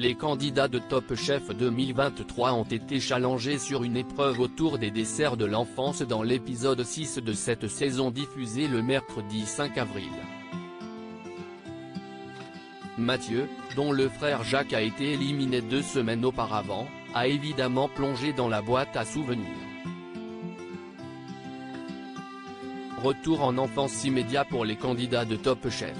Les candidats de Top Chef 2023 ont été challengés sur une épreuve autour des desserts de l'enfance dans l'épisode 6 de cette saison diffusée le mercredi 5 avril. Mathieu, dont le frère Jacques a été éliminé 2 semaines auparavant, a évidemment plongé dans la boîte à souvenirs. Retour en enfance immédiat pour les candidats de Top Chef.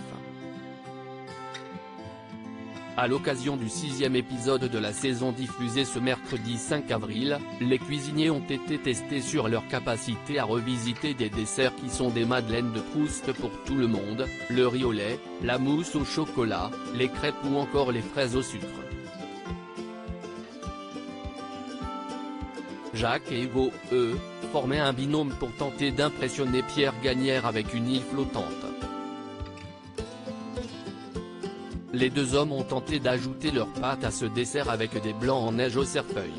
À l'occasion du 6e épisode de la saison diffusée ce mercredi 5 avril, les cuisiniers ont été testés sur leur capacité à revisiter des desserts qui sont des madeleines de Proust pour tout le monde, le riz au lait, la mousse au chocolat, les crêpes ou encore les fraises au sucre. Jacques et Hugo, eux, formaient un binôme pour tenter d'impressionner Pierre Gagnère avec une île flottante. Les 2 hommes ont tenté d'ajouter leur pâte à ce dessert avec des blancs en neige au cerfeuil.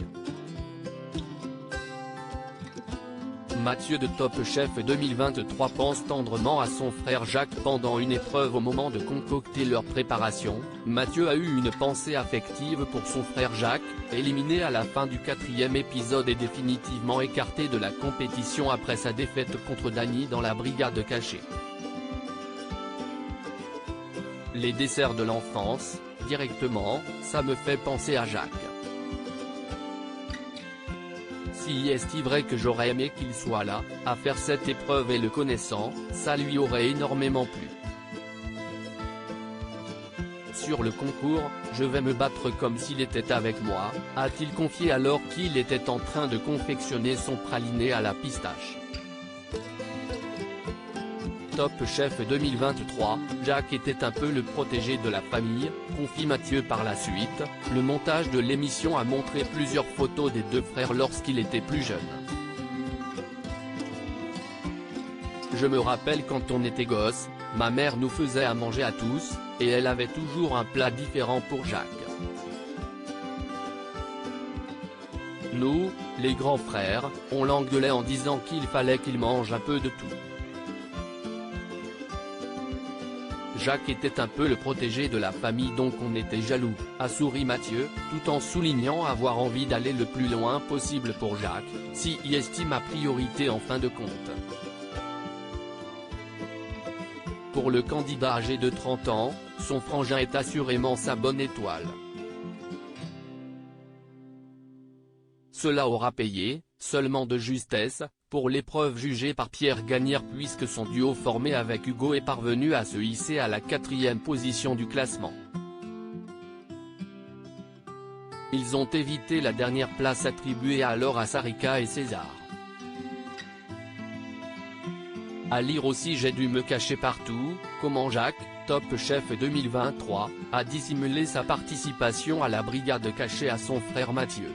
Mathieu de Top Chef 2023 pense tendrement à son frère Jacques pendant une épreuve au moment de concocter leur préparation. Mathieu a eu une pensée affective pour son frère Jacques, éliminé à la fin du 4e épisode et définitivement écarté de la compétition après sa défaite contre Dany dans la brigade cachée. Les desserts de l'enfance, directement, ça me fait penser à Jacques. Si est vrai que j'aurais aimé qu'il soit là, à faire cette épreuve et le connaissant, ça lui aurait énormément plu. Sur le concours, je vais me battre comme s'il était avec moi, a-t-il confié alors qu'il était en train de confectionner son praliné à la pistache. Top Chef 2023, Jacques était un peu le protégé de la famille, confie Mathieu par la suite. Le montage de l'émission a montré plusieurs photos des 2 frères lorsqu'il était plus jeune. Je me rappelle quand on était gosse, ma mère nous faisait à manger à tous, et elle avait toujours un plat différent pour Jacques. Nous, les grands frères, on l'engueulait en disant qu'il fallait qu'il mange un peu de tout. Jacques était un peu le protégé de la famille donc on était jaloux, a souri Mathieu, tout en soulignant avoir envie d'aller le plus loin possible pour Jacques, si il estime a priorité en fin de compte. Pour le candidat âgé de 30 ans, son frangin est assurément sa bonne étoile. Cela aura payé, seulement de justesse, pour l'épreuve jugée par Pierre Gagnère puisque son duo formé avec Hugo est parvenu à se hisser à la 4e position du classement. Ils ont évité la dernière place attribuée alors à Sarika et César. À lire aussi j'ai dû me cacher partout, comment Jacques, Top Chef 2023, a dissimulé sa participation à la brigade cachée à son frère Mathieu.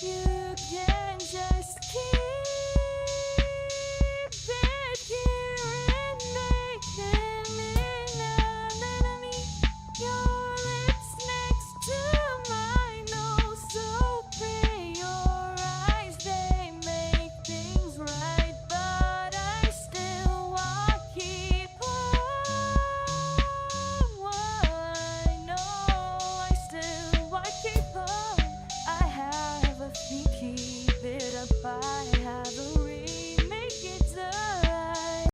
You can just keep